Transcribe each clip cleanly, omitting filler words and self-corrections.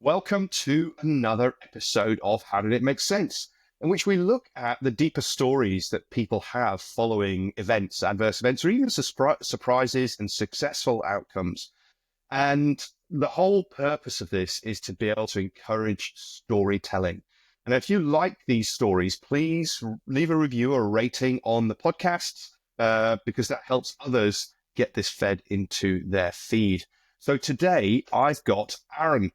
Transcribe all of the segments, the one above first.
Welcome to another episode of How Did It Make Sense, in which we look at the deeper stories that people have following events, adverse events, or even surprises and successful outcomes. And the whole purpose of this is to be able to encourage storytelling. And if you like these stories, please leave a review or a rating on the podcast, because that helps others get this fed into their feed. So today I've got Aaron,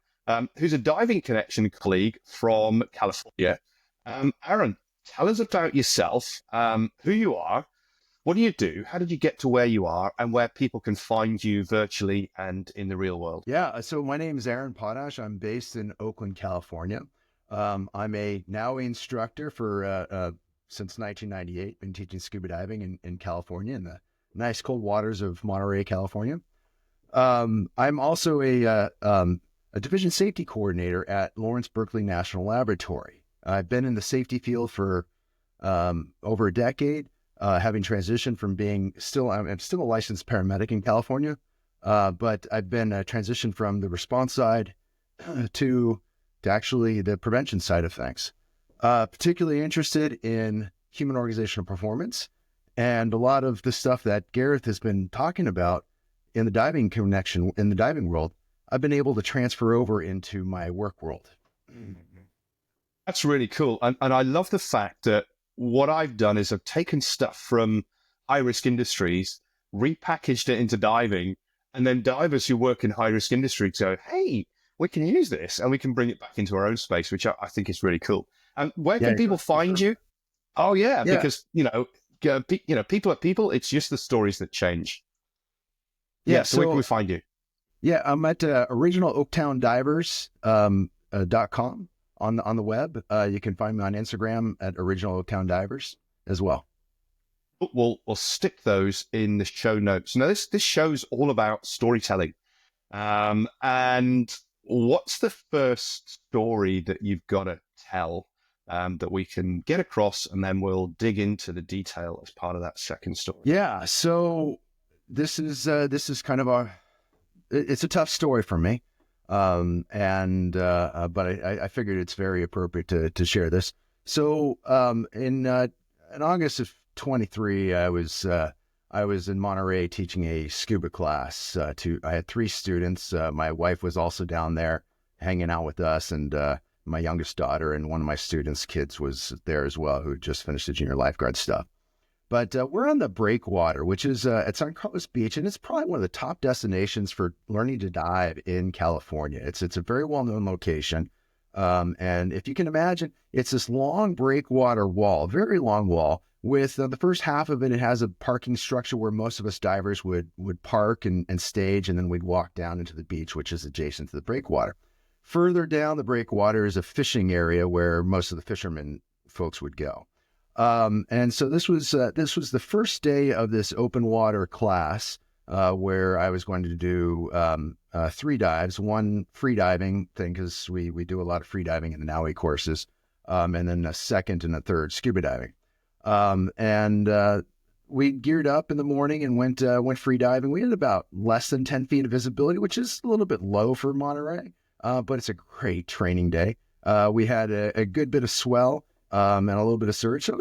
who's a diving connection colleague from California. Aaron, tell us about yourself, who you are, what do, how did you get to where you are, and where people can find you virtually and in the real world. Yeah, so my name is Aaron Potash. I'm based in Oakland, California. I'm a instructor for since 1998. Been teaching scuba diving in California in the nice cold waters of Monterey, California. I'm also a division safety coordinator at Lawrence Berkeley National Laboratory. I've been in the safety field for over a decade, having transitioned from being I'm still a licensed paramedic in California, but I've been transitioned from the response side to actually the prevention side of things. Particularly interested in human organizational performance and a lot of the stuff that Gareth has been talking about in the diving connection, in the diving world, I've been able to transfer over into my work world. That's really cool. And I love the fact that what I've done is I've taken stuff from high-risk industries, repackaged it into diving, and then divers who work in high-risk industries go, hey, we can use this and we can bring it back into our own space, which I think is really cool. And where can people find you? Oh, yeah, because, people are people. It's just the stories that change. Yeah, so where can we find you? Yeah, I'm at originaloaktowndivers.com on the web. You can find me on Instagram at Original Oaktown Divers as well. We'll stick those in the show notes. Now, this show's all about storytelling. And what's the first story that you've got to tell that we can get across, and then we'll dig into the detail as part of that second story? Yeah, so this is kind of it's a tough story for me. But I figured it's very appropriate to share this. So in August of 23, I was in Monterey teaching a scuba class. I had 3 students. My wife was also down there hanging out with us, and my youngest daughter and one of my students' kids was there as well, who just finished the junior lifeguard stuff. But we're on the Breakwater, which is it's on Coast Beach, and it's probably one of the top destinations for learning to dive in California. It's a very well-known location, and if you can imagine, it's this long breakwater wall, very long wall. With the first half of it, it has a parking structure where most of us divers would park and stage, and then we'd walk down into the beach, which is adjacent to the breakwater. Further down the breakwater is a fishing area where most of the fishermen folks would go. And so this was the first day of this open water class, where I was going to do 3 dives, one free diving thing, because we do a lot of free diving in the NAUI courses, and then a second and a third scuba diving. We geared up in the morning and went free diving. We had about less than 10 feet of visibility, which is a little bit low for Monterey, but it's a great training day. We had a good bit of swell, and a little bit of surge. So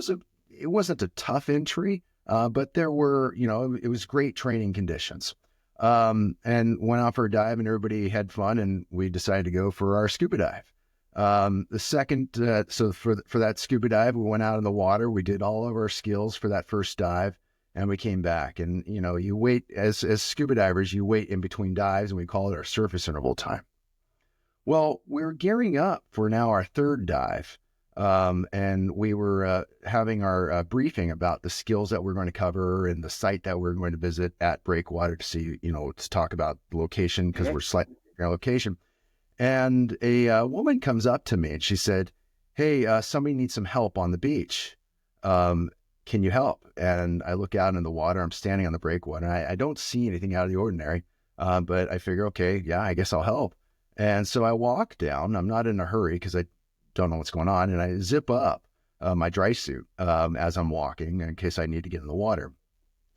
it wasn't a tough entry, but there were, it was great training conditions. And went out for a dive, and everybody had fun, and we decided to go for our scuba dive. The second, so for that scuba dive, we went out in the water, we did all of our skills for that first dive, and we came back. And, you wait as scuba divers, you wait in between dives, and we call it our surface interval time. Well, we're gearing up for now our third dive. And we were having our briefing about the skills that we're going to cover and the site that we're going to visit at Breakwater to see, to talk about the location, because we're slightly in our location. And a woman comes up to me and she said, hey, somebody needs some help on the beach. Can you help? And I look out in the water. I'm standing on the breakwater. And I don't see anything out of the ordinary, but I figure, okay, yeah, I guess I'll help. And so I walk down. I'm not in a hurry because I don't know what's going on. And I zip up my dry suit as I'm walking in case I need to get in the water.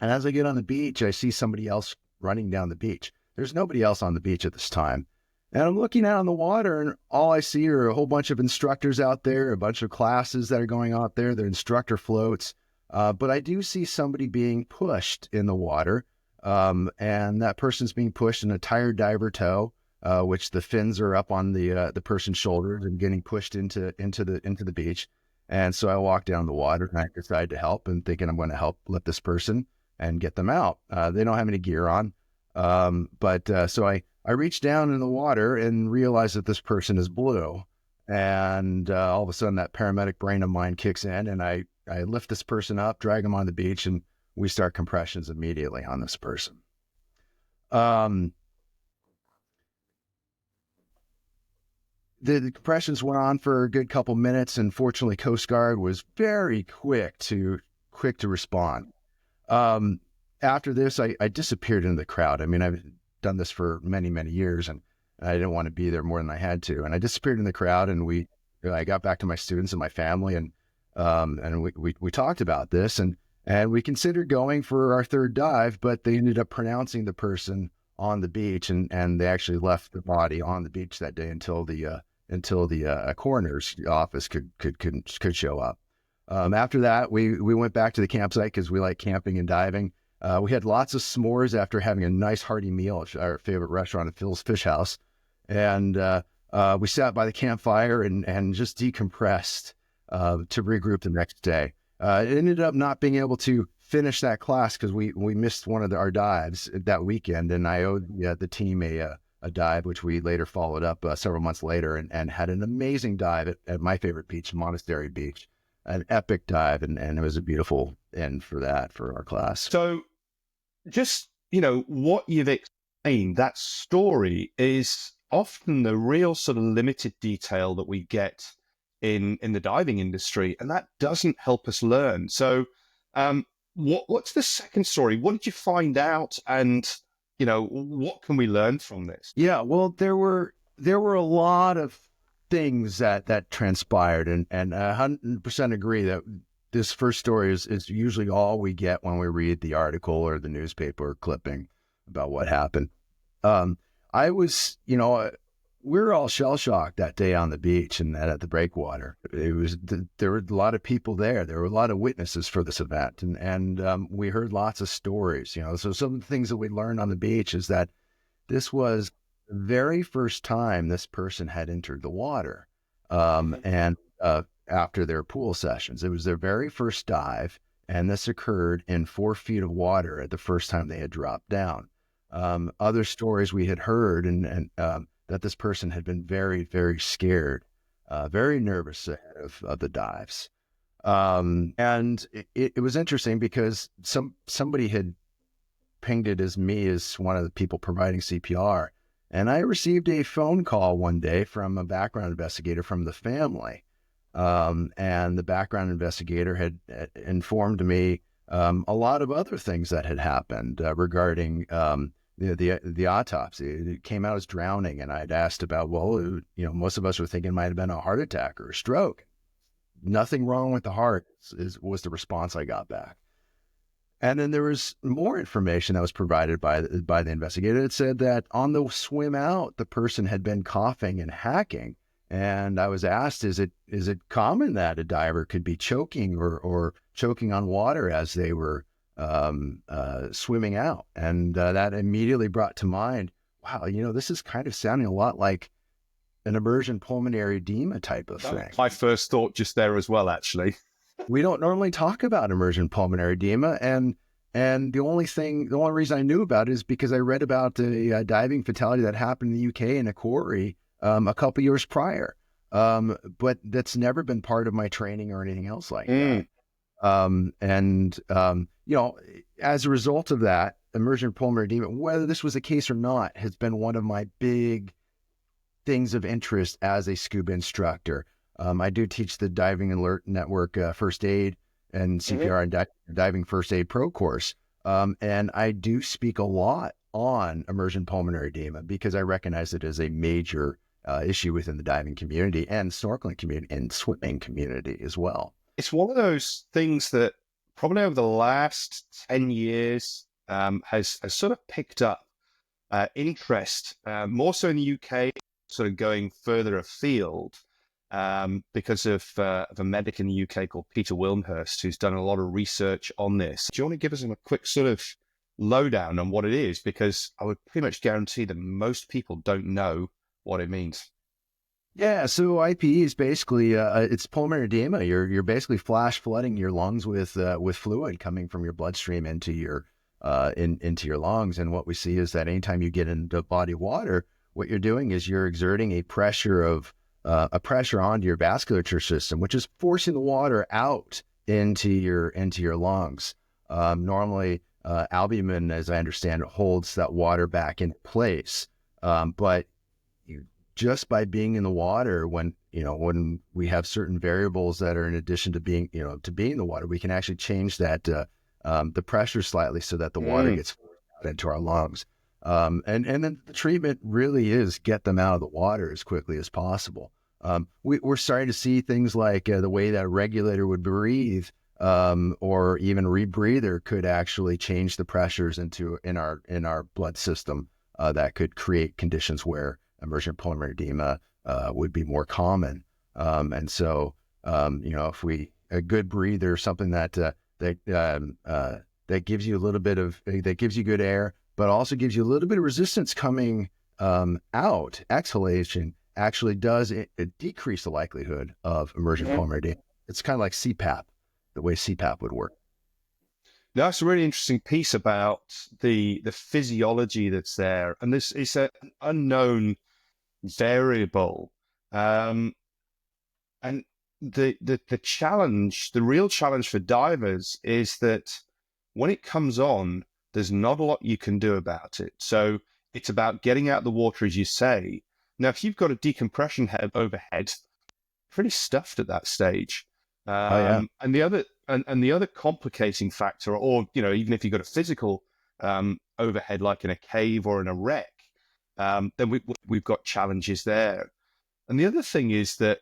And as I get on the beach, I see somebody else running down the beach. There's nobody else on the beach at this time. And I'm looking out on the water, and all I see are a whole bunch of instructors out there, a bunch of classes that are going out there, the instructor floats. But I do see somebody being pushed in the water, and that person's being pushed in a tired diver tow, which the fins are up on the person's shoulders and getting pushed into the beach. And so I walk down the water, and I decide to help, and thinking I'm going to help lift this person and get them out. They don't have any gear on, so I reach down in the water and realize that this person is blue. And all of a sudden, that paramedic brain of mine kicks in, and I lift this person up, drag him on the beach, and we start compressions immediately on this person. The compressions went on for a good couple minutes, and fortunately, Coast Guard was very quick to respond. After this, I disappeared into the crowd. I mean, I've done this for many, many years, and I didn't want to be there more than I had to. And I disappeared in the crowd, and I got back to my students and my family, and we talked about this, and we considered going for our third dive, but they ended up pronouncing the person on the beach, and they actually left the body on the beach that day until the coroner's office could show up. After that, we went back to the campsite because we like camping and diving. We had lots of s'mores after having a nice hearty meal at our favorite restaurant at Phil's Fish House. And we sat by the campfire and just decompressed to regroup the next day. It ended up not being able to finish that class because we missed one of our dives that weekend, and I owed the team a dive, which we later followed up several months later and had an amazing dive at my favorite beach, Monterey Beach. An epic dive, and it was a beautiful end for our class. So just, what you've explained, that story is often the real sort of limited detail that we get in the diving industry, and that doesn't help us learn. So what's the second story? What did you find out, and what can we learn from this? Yeah, well, there were a lot of things that transpired, and 100% agree that this first story is usually all we get when we read the article or the newspaper clipping about what happened. I was, we were all shell shocked that day on the beach and at the breakwater. There were a lot of people there. There were a lot of witnesses for this event, and we heard lots of stories. So some of the things that we learned on the beach is that this was the very first time this person had entered the water, and after their pool sessions. It was their very first dive, and this occurred in 4 feet of water at the first time they had dropped down. Other stories we had heard, and that this person had been very, very scared, very nervous ahead of the dives. And it was interesting because somebody had pinged it as me as one of the people providing CPR. And I received a phone call one day from a background investigator from the family. And the background investigator had informed me a lot of other things that had happened regarding the autopsy. It came out as drowning, and I'd asked about, most of us were thinking it might have been a heart attack or a stroke. Nothing wrong with the heart was the response I got back. And then there was more information that was provided by the investigator. It said that on the swim out, the person had been coughing and hacking. And I was asked, is it common that a diver could be choking or choking on water as they were swimming out? And that immediately brought to mind, wow, this is kind of sounding a lot like an immersion pulmonary edema type of thing. My first thought just there as well, actually. We don't normally talk about immersion pulmonary edema, and the only reason I knew about it is because I read about a diving fatality that happened in the UK in a quarry a couple years prior. But that's never been part of my training or anything else like that. As a result of that, immersion pulmonary edema, whether this was the case or not, has been one of my big things of interest as a scuba instructor. I do teach the Diving Alert Network First Aid and CPR and Diving First Aid Pro course. And I do speak a lot on immersion pulmonary edema because I recognize it as a major issue within the diving community and snorkeling community and swimming community as well. It's one of those things that probably over the last 10 years has sort of picked up interest, more so in the UK sort of going further afield because of a medic in the UK called Peter Wilmhurst, who's done a lot of research on this. Do you want to give us a quick sort of lowdown on what it is? Because I would pretty much guarantee that most people don't know what it means. Yeah, so IPE is basically it's pulmonary edema. You're basically flash flooding your lungs with fluid coming from your bloodstream into your into your lungs. And what we see is that anytime you get into body water, what you're doing is you're exerting a pressure onto your vasculature system, which is forcing the water out into your lungs. Normally, albumin, as I understand it, holds that water back in place, but just by being in the water, when we have certain variables that are in addition to being in the water, we can actually change that the pressure slightly so that the water gets forced out into our lungs. And then the treatment really is get them out of the water as quickly as possible. We're starting to see things like the way that a regulator would breathe, or even rebreather could actually change the pressures in our blood system that could create conditions where emergent pulmonary edema would be more common. And so, if a good breather, something that gives you a little bit of, that gives you good air, but also gives you a little bit of resistance coming out, exhalation actually does it decrease the likelihood of emergent pulmonary edema. It's kind of like CPAP, the way CPAP would work. That's a really interesting piece about the physiology that's there. And this is an unknown variable. And the challenge, the real challenge for divers is that when it comes on, there's not a lot you can do about it. So it's about getting out the water, as you say. Now, if you've got a decompression head overhead, pretty stuffed at that stage. And the other complicating factor, or even if you've got a physical overhead, like in a cave or in a wreck, then we've got challenges there. And the other thing is that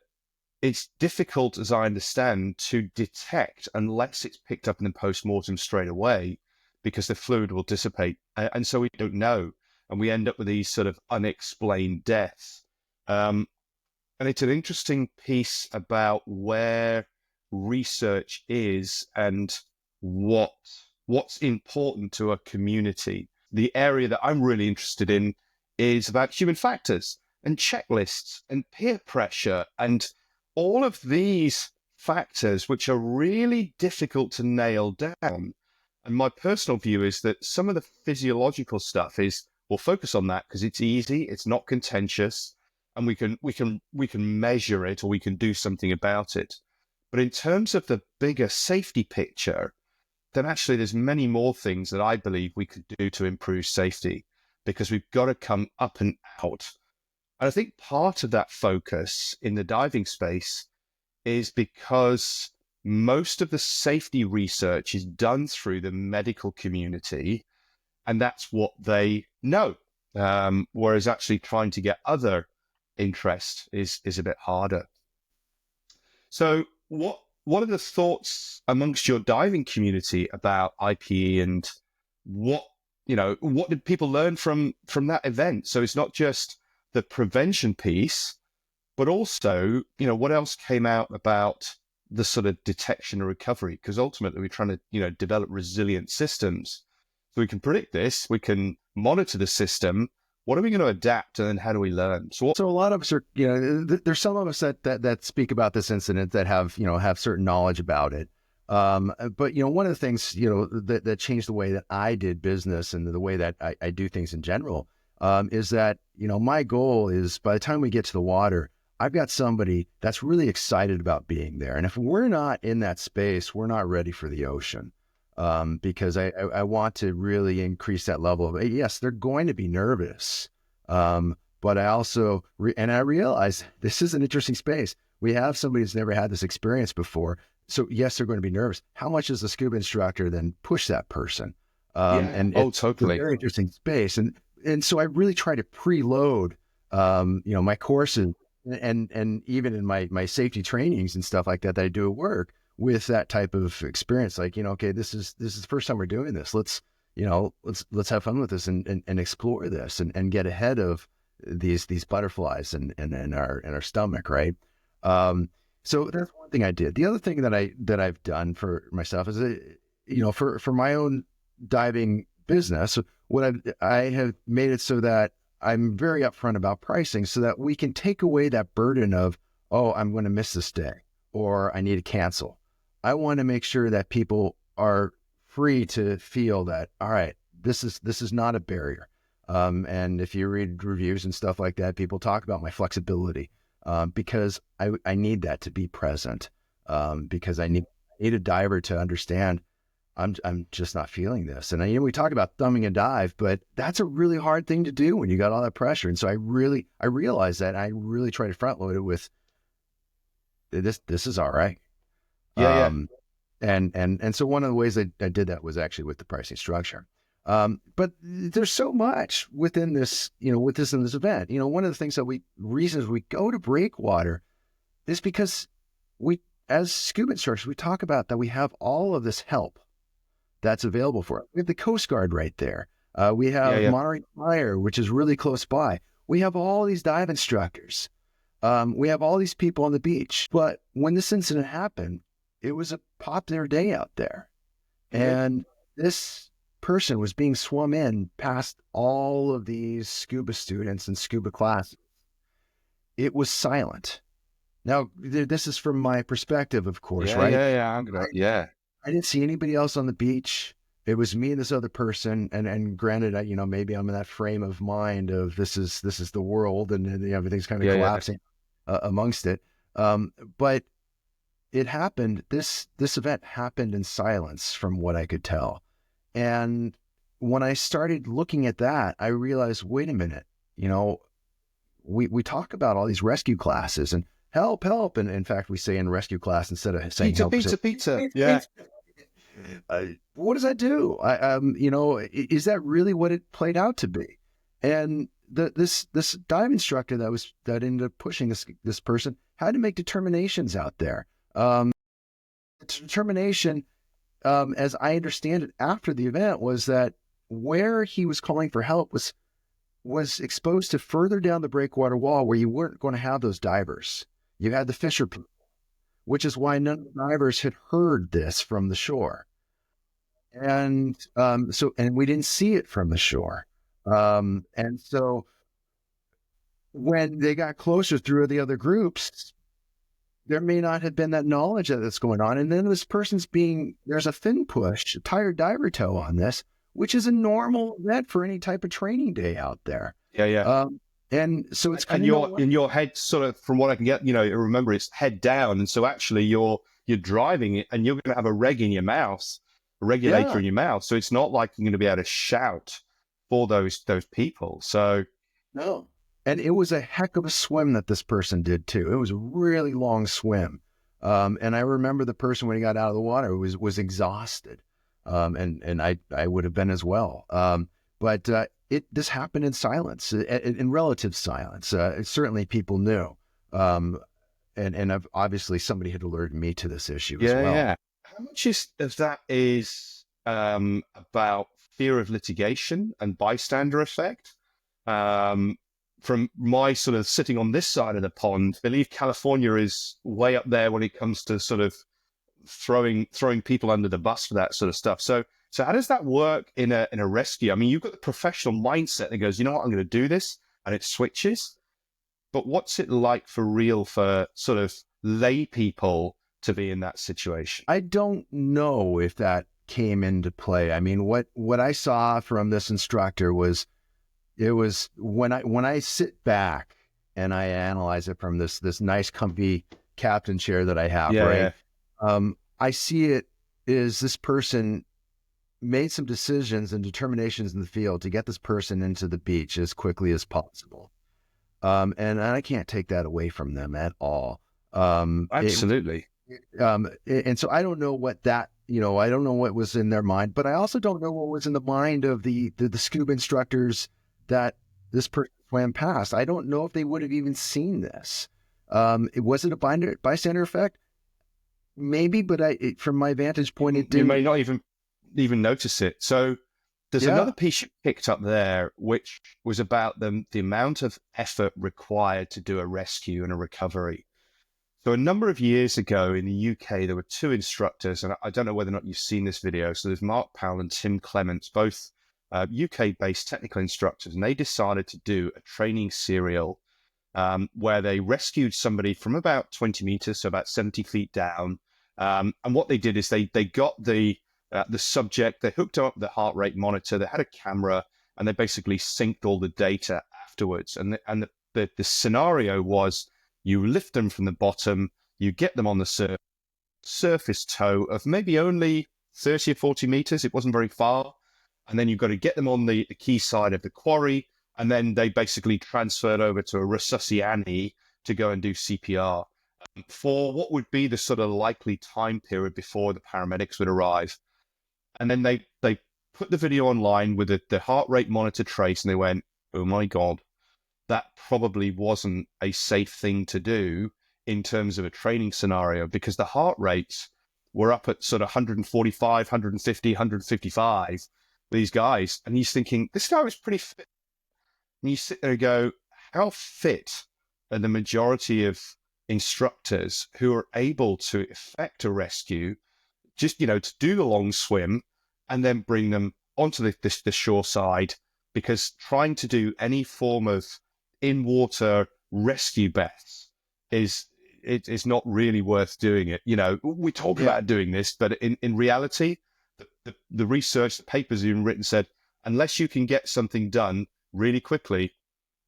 it's difficult, as I understand, to detect unless it's picked up in the post-mortem straight away, because the fluid will dissipate. And so we don't know. And we end up with these sort of unexplained deaths. And it's an interesting piece about where research is and what's important to a community. The area that I'm really interested in is about human factors and checklists and peer pressure and all of these factors, which are really difficult to nail down. And my personal view is that some of the physiological stuff we'll focus on that because it's easy, it's not contentious, and we can measure it, or we can do something about it. But in terms of the bigger safety picture, then actually there's many more things that I believe we could do to improve safety, because we've got to come up and out. And I think part of that focus in the diving space is because most of the safety research is done through the medical community, and that's what they know. Whereas actually trying to get other interest is a bit harder. So what are the thoughts amongst your diving community about IPE, and what did people learn from that event? So it's not just the prevention piece, but also, what else came out about the sort of detection and recovery? Because ultimately we're trying to, develop resilient systems. So we can predict this, we can monitor the system. What are we going to adapt, and then how do we learn? So a lot of us are, there's some of us that speak about this incident that have certain knowledge about it. But one of the things, that changed the way that I did business and the way that I do things in general, is that, my goal is, by the time we get to the water, I've got somebody that's really excited about being there. And if we're not in that space, we're not ready for the ocean. Because I want to really increase that level of, yes, they're going to be nervous. But I also, I realize this is an interesting space. We have somebody who's never had this experience before. So yes, they're going to be nervous. How much does the scuba instructor then push that person? And it's totally. a very interesting space. And so I really try to preload, my courses and even in my safety trainings and stuff like that I do at work, with that type of experience. Like, okay, this is the first time we're doing this. Let's have fun with this and explore this and get ahead of these butterflies in our stomach, right? So that's one thing I did. The other thing that I've done for myself is, for my own diving business, I have made it so that I'm very upfront about pricing, so that we can take away that burden of, oh, I'm going to miss this day, or I need to cancel. I want to make sure that people are free to feel that, all right, this is not a barrier. And if you read reviews and stuff like that, people talk about my flexibility, because I need that to be present, because I need a diver to understand I'm just not feeling this. And we talk about thumbing a dive, but that's a really hard thing to do when you got all that pressure. And so I realized that, and I really try to front load it with this is all right. Yeah, And so one of the ways I did that was actually with the pricing structure. But there's so much within this, in this event. One of the reasons we go to breakwater is because as scuba instructors, we talk about that we have all of this help that's available for us. We have the Coast Guard right there. We have Monterey Fire, which is really close by. We have all these dive instructors. We have all these people on the beach. But when this incident happened, it was a popular day out there. And this person was being swum in past all of these scuba students and scuba classes. It was silent. Now, this is from my perspective, of course, right? I didn't see anybody else on the beach. It was me and this other person. And granted, maybe I'm in that frame of mind of this is the world, and everything's kind of collapsing amongst it. But it happened. This event happened in silence, from what I could tell. And when I started looking at that, I realized, wait a minute, we talk about all these rescue classes and help. And in fact, we say in rescue class, instead of saying pizza. Yeah. What does that do? Is that really what it played out to be? And this dive instructor that ended up pushing this person had to make determinations out there. Determination, as I understand it after the event, was that where he was calling for help was exposed to further down the breakwater wall, where you weren't going to have those divers. You had the fisher people, which is why none of the divers had heard this from the shore. And and we didn't see it from the shore. And so when they got closer through the other groups, there may not have been that knowledge that's going on. And then this person's there's a fin push, a tired diver toe on this, which is a normal event for any type of training day out there. And so it's kind of in your head, sort of, from what I can get, remember, it's head down. And so actually you're driving it, and you're going to have a reg in your mouth, a regulator in your mouth. So it's not like you're going to be able to shout for those people. So no. And it was a heck of a swim that this person did too. It was a really long swim. And I remember the person, when he got out of the water, was exhausted. And I would have been as well. But this happened in silence, in relative silence. Certainly people knew. And obviously somebody had alerted me to this issue as well. Yeah. How much of that is about fear of litigation and bystander effect? From my sort of sitting on this side of the pond, I believe California is way up there when it comes to sort of throwing people under the bus for that sort of stuff. So how does that work in a rescue? I mean, you've got the professional mindset that goes, you know what, I'm going to do this, and it switches. But what's it like for sort of lay people to be in that situation? I don't know if that came into play. I mean, what I saw from this instructor was, it was when I sit back and I analyze it from this nice comfy captain chair that I have, right? Yeah. I see it is this person made some decisions and determinations in the field to get this person into the beach as quickly as possible. And I can't take that away from them at all. Absolutely. And so I don't know what that, I don't know what was in their mind, but I also don't know what was in the mind of the scuba instructors that this person swam past. I don't know if they would have even seen this. Was it a bystander effect? Maybe, but from my vantage point, it didn't. You may not even notice it. So There's Yeah. another piece you picked up there, which was about the amount of effort required to do a rescue and a recovery. So a number of years ago in the UK, there were two instructors, and I don't know whether or not you've seen this video. So there's Mark Powell and Tim Clements, both UK-based technical instructors, and they decided to do a training serial where they rescued somebody from about 20 meters, so about 70 feet down. And what they did is they got the subject, they hooked up the heart rate monitor, they had a camera, and they basically synced all the data afterwards. And the scenario was you lift them from the bottom, you get them on the surface tow of maybe only 30 or 40 meters. It wasn't very far. And then you've got to get them on the quay side of the quarry. And then they basically transferred over to a resusciani to go and do CPR for what would be the sort of likely time period before the paramedics would arrive. And then they put the video online with the heart rate monitor trace, and they went, oh my God, that probably wasn't a safe thing to do in terms of a training scenario, because the heart rates were up at sort of 145, 150, 155, these guys. And he's thinking, this guy was pretty fit. And you sit there and go, how fit are the majority of instructors who are able to effect a rescue, just, to do the long swim and then bring them onto the shore side? Because trying to do any form of in-water rescue baths is not really worth doing it. We talk about doing this, but in reality, the research, the papers even written said, unless you can get something done really quickly,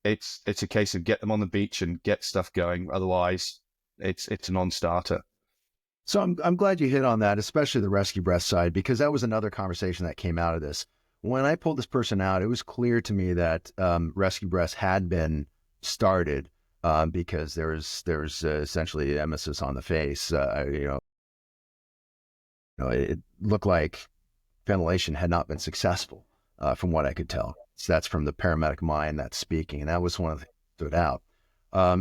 it's a case of get them on the beach and get stuff going. Otherwise, it's a non-starter. So I'm glad you hit on that, especially the rescue breath side, because that was another conversation that came out of this. When I pulled this person out, it was clear to me that rescue breaths had been started because there was essentially emesis on the face. It looked like ventilation had not been successful from what I could tell. So that's from the paramedic mind that's speaking, and that was one of the things that stood out.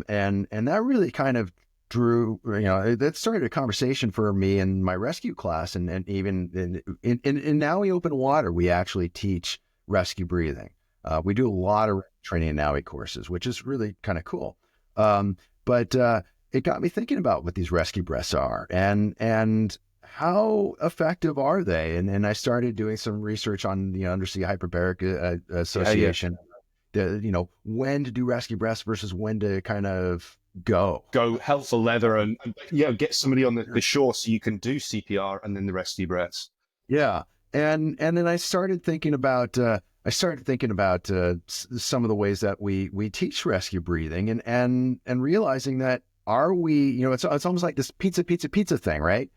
And that really kind of drew, that started a conversation for me in my rescue class, and even in now we open water, we actually teach rescue breathing. We do a lot of training in NAUI courses, which is really kind of cool. But it got me thinking about what these rescue breaths are and how effective are they? And I started doing some research on the Undersea Hyperbaric Association. When to do rescue breaths versus when to kind of go hell for leather and get somebody on the shore so you can do CPR and then the rescue breaths. Yeah. And then I started thinking about some of the ways that we teach rescue breathing and realizing that are we, it's almost like this pizza thing, right?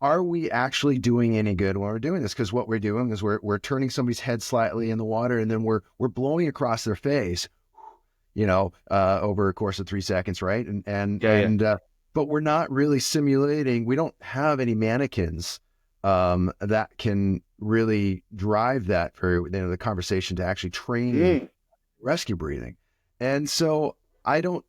Are we actually doing any good when we're doing this? Because what we're doing is we're turning somebody's head slightly in the water, and then we're blowing across their face, over a course of 3 seconds, right? But we're not really simulating. We don't have any mannequins that can really drive that for the conversation to actually train rescue breathing. And so I don't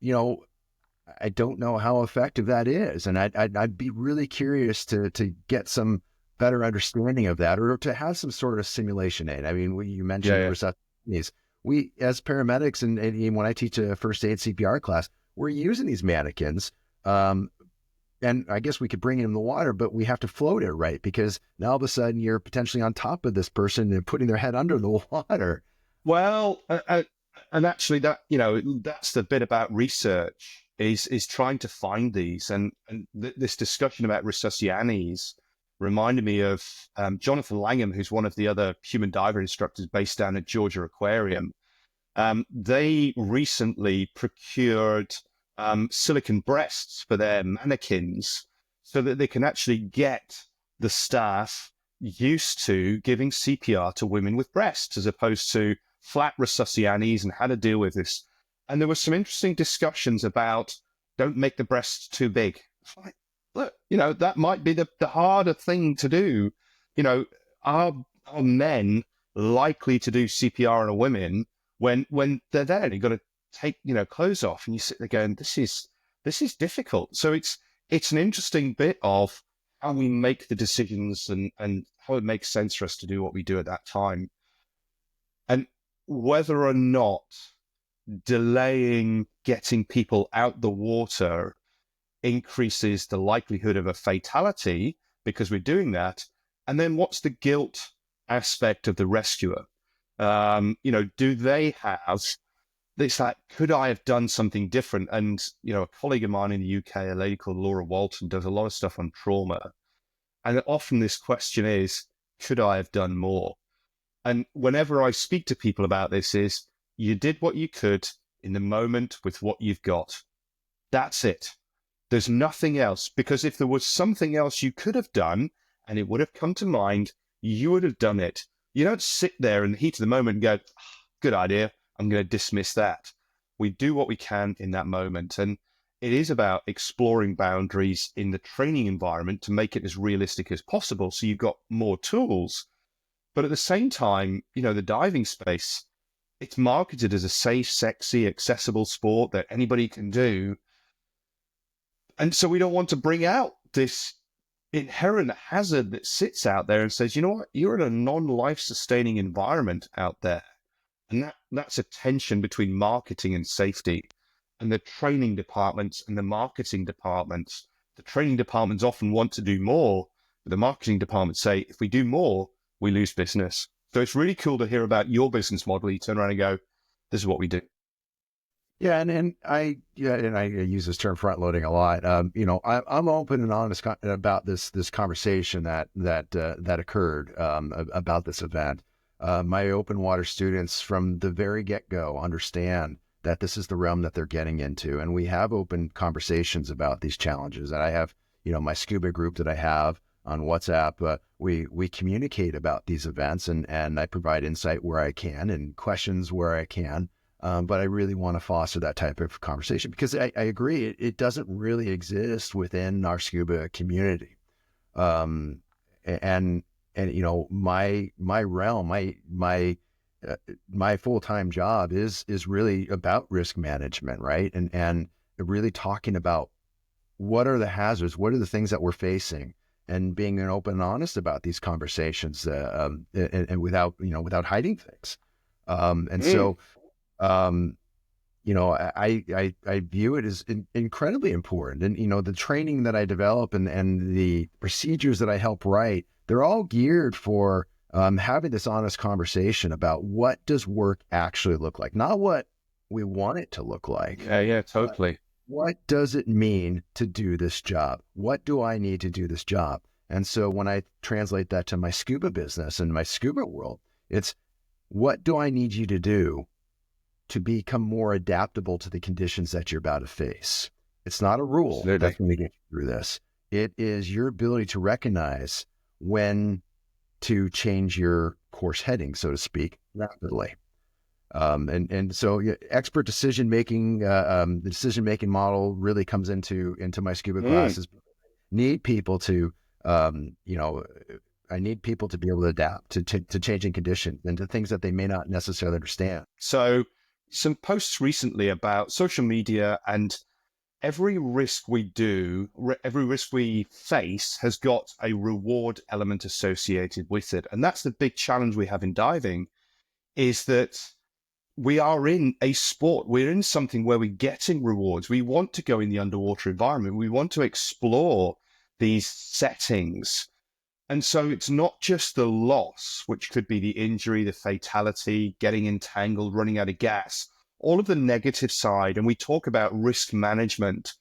know how effective that is. And I'd be really curious to get some better understanding of that, or to have some sort of simulation aid. I mean, you mentioned resuscitations. We, as paramedics, and when I teach a first aid CPR class, we're using these mannequins. And I guess we could bring it in the water, but we have to float it right, because now all of a sudden you're potentially on top of this person and putting their head under the water. Well, and actually that's the bit about research is trying to find these. And this discussion about resuscianis reminded me of Jonathan Langham, who's one of the other human diver instructors based down at Georgia Aquarium. They recently procured silicone breasts for their mannequins so that they can actually get the staff used to giving CPR to women with breasts, as opposed to flat resuscianis, and how to deal with this. And there were some interesting discussions about don't make the breasts too big. Like, look, that might be the harder thing to do. Are men likely to do CPR on a woman when they're there and you've got to take, clothes off, and you sit there going, this is difficult. So it's an interesting bit of how we make the decisions and how it makes sense for us to do what we do at that time. And whether or not delaying getting people out the water increases the likelihood of a fatality because we're doing that. And then what's the guilt aspect of the rescuer? Do they have this, like, could I have done something different? And, a colleague of mine in the UK, a lady called Laura Walton, does a lot of stuff on trauma. And often this question is, could I have done more? And whenever I speak to people about this is, you did what you could in the moment with what you've got. That's it. There's nothing else, because if there was something else you could have done and it would have come to mind, you would have done it. You don't sit there in the heat of the moment and go, good idea, I'm going to dismiss that. We do what we can in that moment. And it is about exploring boundaries in the training environment to make it as realistic as possible so you've got more tools. But at the same time, the diving space, it's marketed as a safe, sexy, accessible sport that anybody can do. And so we don't want to bring out this inherent hazard that sits out there and says, you know what, you're in a non-life sustaining environment out there. And that's a tension between marketing and safety, and the training departments and the marketing departments. The training departments often want to do more, but the marketing departments say, if we do more, we lose business. So it's really cool to hear about your business model. You turn around and go, this is what we do. Yeah, and I use this term front loading a lot. I'm open and honest about this conversation that occurred about this event. My open water students from the very get-go understand that this is the realm that they're getting into, and we have open conversations about these challenges. And I have, my scuba group that I have on WhatsApp. We communicate about these events, and I provide insight where I can and questions where I can. But I really want to foster that type of conversation because I agree it doesn't really exist within our scuba community. And my realm, my full-time job is really about risk management, right? And really talking about what are the hazards, what are the things that we're facing, and being open and honest about these conversations, and without hiding things. I view it as incredibly important. And, the training that I develop and the procedures that I help write, they're all geared for having this honest conversation about what does work actually look like, not what we want it to look like. Yeah, totally. What does it mean to do this job? What do I need to do this job? And so when I translate that to my scuba business and my scuba world, it's what do I need you to do to become more adaptable to the conditions that you're about to face? It's not a rule that's going to get you through this. It is your ability to recognize when to change your course heading, so to speak, rapidly. So expert decision-making, the decision-making model really comes into my scuba classes. Need people to, I need people to be able to adapt to changing conditions and to things that they may not necessarily understand. So some posts recently about social media, and every risk we do, every risk we face has got a reward element associated with it. And that's the big challenge we have in diving, is that we are in a sport. We're in something where we're getting rewards. We want to go in the underwater environment. We want to explore these settings. And so it's not just the loss, which could be the injury, the fatality, getting entangled, running out of gas, all of the negative side. And we talk about risk management.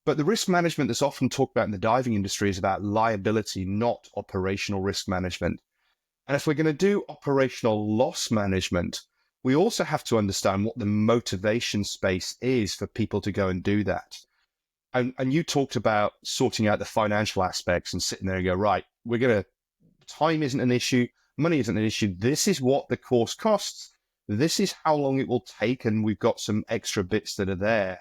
But the risk management that's often talked about in the diving industry is about liability, not operational risk management. And if we're going to do operational loss management, we also have to understand what the motivation space is for people to go and do that. And you talked about sorting out the financial aspects and sitting there and go, right, time isn't an issue, money isn't an issue. This is what the course costs. This is how long it will take. And we've got some extra bits that are there,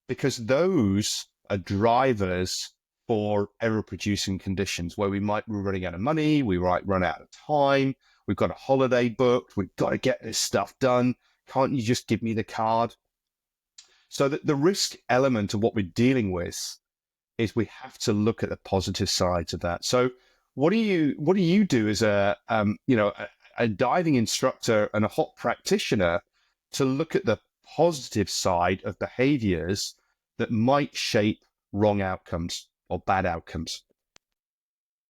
because those are drivers for error producing conditions where we might be running out of money. We might run out of time. We've got a holiday booked. We've got to get this stuff done. Can't you just give me the card? So the risk element of what we're dealing with is we have to look at the positive sides of that. So what do you do as a diving instructor and a hot practitioner to look at the positive side of behaviors that might shape wrong outcomes or bad outcomes?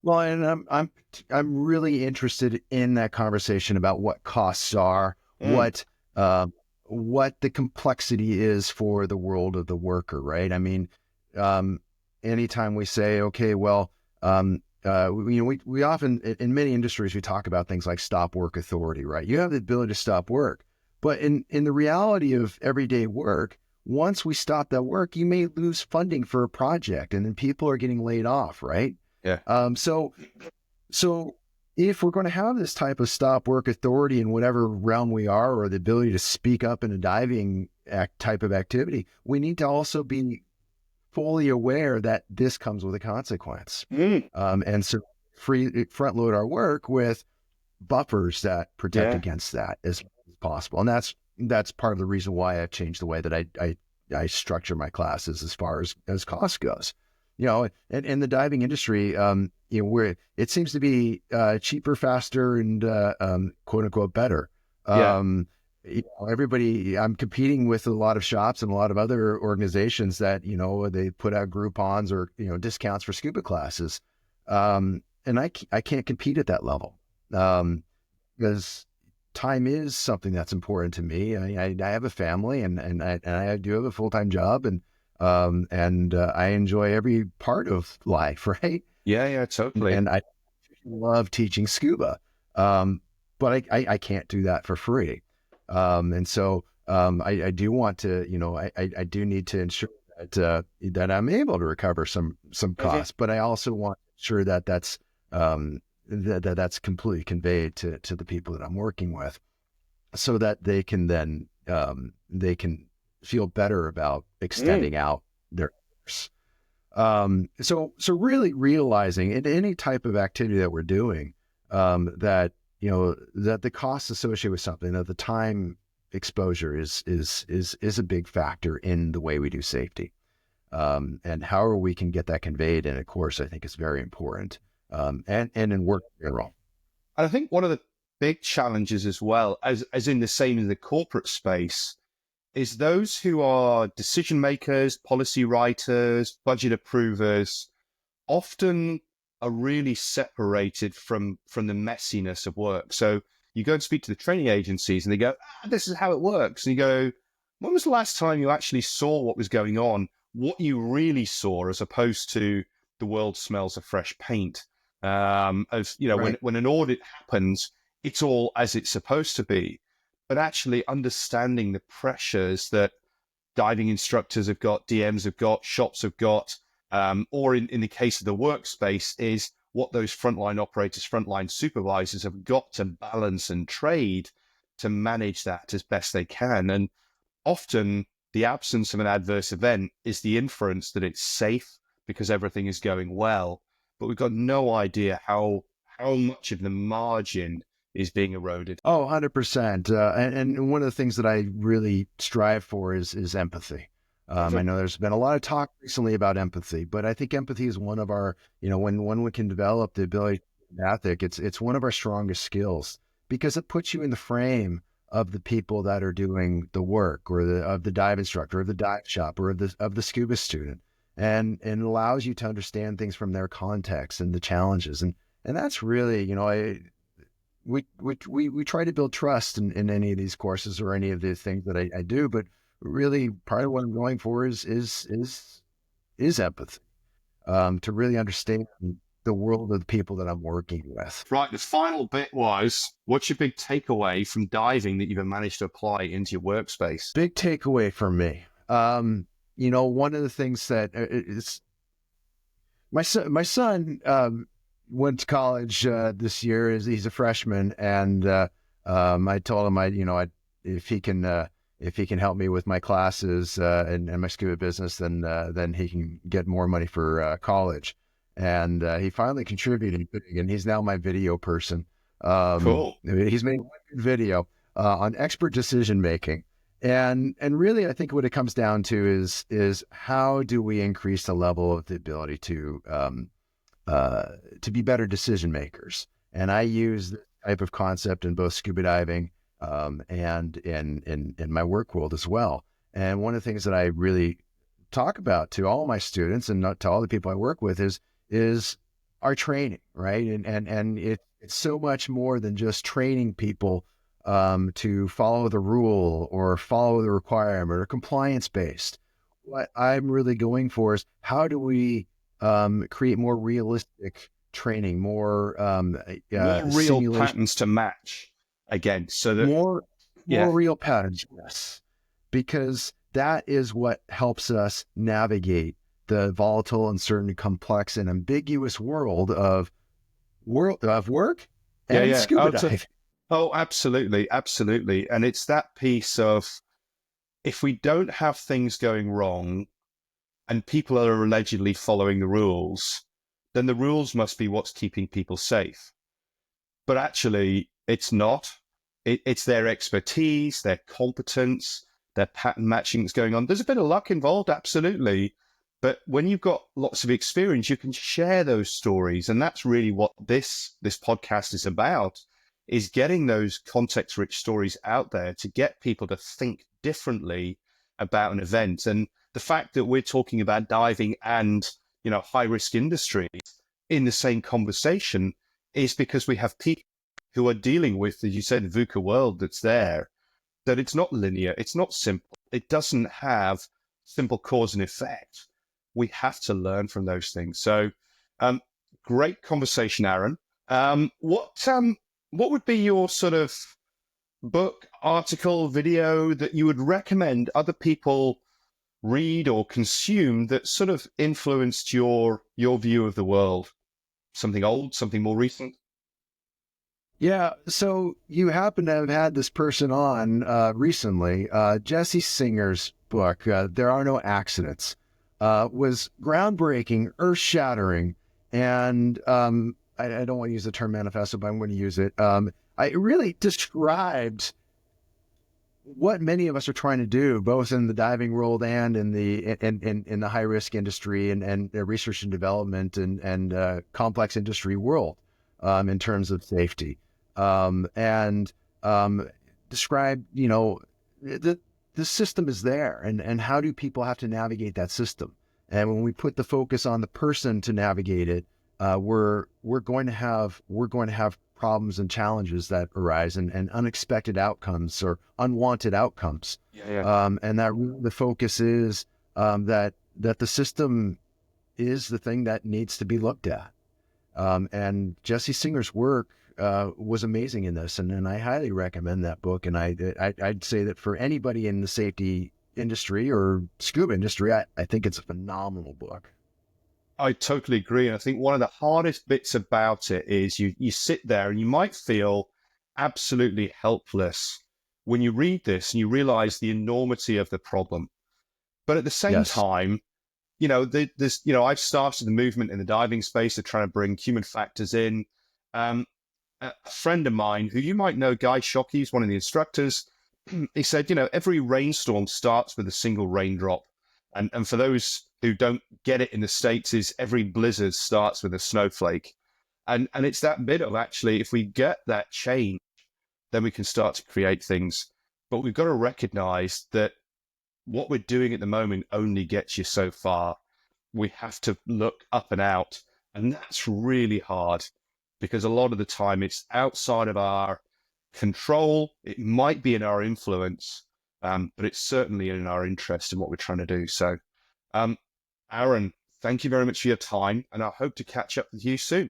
Well, and I'm really interested in that conversation about what costs are, Mm, what the complexity is for the world of the worker, right? I mean, um, anytime we say, okay, well, we often in many industries we talk about things like stop work authority, right? You have the ability to stop work, but in the reality of everyday work, once we stop that work, you may lose funding for a project, and then people are getting laid off, right? yeah, So if we're going to have this type of stop work authority in whatever realm we are, or the ability to speak up in a diving type of activity, we need to also be fully aware that this comes with a consequence. mm, And so front load our work with buffers that protect yeah, against that as possible. And that's part of the reason why I've changed the way that I structure my classes as far as cost goes. And in the diving industry, where it seems to be cheaper, faster, and quote unquote better. yeah, Everybody, I'm competing with a lot of shops and a lot of other organizations that, they put out Groupons or, discounts for scuba classes. And I can't compete at that level. Because time is something that's important to me. I have a family and I do have a full-time job, and I enjoy every part of life, right? yeah, totally. And I love teaching scuba, but I can't do that for free. And so I do want to, I do need to ensure that I'm able to recover some Mhm. costs, but I also want to ensure that that's completely conveyed to the people that I'm working with, so that they can then they can feel better about Mm, extending out their hours. So really realizing in any type of activity that we're doing, that the costs associated with something, that the time exposure is a big factor in the way we do safety. And however we can get that conveyed in a course, I think is very important. And in work in general. And I think one of the big challenges as well, as in the same in the corporate space, is those who are decision makers, policy writers, budget approvers, often are really separated from the messiness of work. So you go and speak to the training agencies and they go, this is how it works. And you go, when was the last time you actually saw what was going on, what you really saw, as opposed to the world smells of fresh paint? As you know, Right. when an audit happens, it's all as it's supposed to be. But actually understanding the pressures that diving instructors have got, DMs have got, shops have got, or in the case of the workspace, is what those frontline operators, frontline supervisors have got to balance and trade to manage that as best they can. And often the absence of an adverse event is the inference that it's safe because everything is going well. But we've got no idea how much of the margin is being eroded. Oh, 100%. And one of the things that I really strive for is empathy. I know there's been a lot of talk recently about empathy, but I think empathy is one of our, when we can develop the ability to ethic, it's one of our strongest skills, because it puts you in the frame of the people that are doing the work, or of the dive instructor, or the dive shop, or of the scuba student, and allows you to understand things from their context and the challenges. And that's really, we try to build trust in any of these courses or any of the things that I do, but really part of what I'm going for is empathy, to really understand the world of the people that I'm working with. Right, the final bit was, what's your big takeaway from diving that you've managed to apply into your workspace? Big takeaway for me. One of the things that is my son went to college this year. He's a freshman, and I told him if he can help me with my classes and my scuba business, then he can get more money for college. And he finally contributed, and he's now my video person. Cool. He's made one good video on expert decision making. And really, I think what it comes down to is how do we increase the level of the ability to be better decision makers. And I use this type of concept in both scuba diving and in my work world as well. And one of the things that I really talk about to all my students and not to all the people I work with is our training, right? And it's so much more than just training people to follow the rule or follow the requirement or compliance based. What I'm really going for is how do we create more realistic training, more More real simulation, patterns to match again, so that more yeah, real patterns. Yes, because that is what helps us navigate the volatile, uncertain, complex, and ambiguous world of work and yeah. scuba diving. Oh, absolutely, absolutely. And it's that piece of, if we don't have things going wrong and people are allegedly following the rules, then the rules must be what's keeping people safe. But actually, it's not. It's their expertise, their competence, their pattern matching that's going on. There's a bit of luck involved, absolutely. But when you've got lots of experience, you can share those stories. And that's really what this podcast is about, is getting those context-rich stories out there to get people to think differently about an event. And the fact that we're talking about diving and, high-risk industries in the same conversation is because we have people who are dealing with, as you said, the VUCA world that's there, that it's not linear, it's not simple, it doesn't have simple cause and effect. We have to learn from those things. So, great conversation, Aaron. What would be your sort of book, article, video that you would recommend other people read or consume that sort of influenced your view of the world? Something old, something more recent? Yeah, so you happen to have had this person on recently. Jesse Singer's book, There Are No Accidents, was groundbreaking, earth-shattering, and I don't want to use the term manifesto, but I'm going to use it. It really described what many of us are trying to do, both in the diving world and in the high risk industry and research and development and complex industry world in terms of safety, and describe the system is there and how do people have to navigate that system. And when we put the focus on the person to navigate it, we're going to have problems and challenges that arise and unexpected outcomes or unwanted outcomes. Yeah. And that the focus is that the system is the thing that needs to be looked at. And Jesse Singer's work was amazing in this, and I highly recommend that book. And I'd say that for anybody in the safety industry or scuba industry, I think it's a phenomenal book. I totally agree. And I think one of the hardest bits about it is you sit there and you might feel absolutely helpless when you read this and you realize the enormity of the problem. But at the same Yes. time, I've started the movement in the diving space of trying to bring human factors in. A friend of mine who you might know, Guy Shockey, he's one of the instructors. He said, every rainstorm starts with a single raindrop. And for those who don't get it in the States, is every blizzard starts with a snowflake. And it's that bit of, actually, if we get that change, then we can start to create things. But we've got to recognize that what we're doing at the moment only gets you so far. We have to look up and out. And that's really hard because a lot of the time it's outside of our control. It might be in our influence, but it's certainly in our interest in what we're trying to do. So, Aaron, thank you very much for your time, and I hope to catch up with you soon.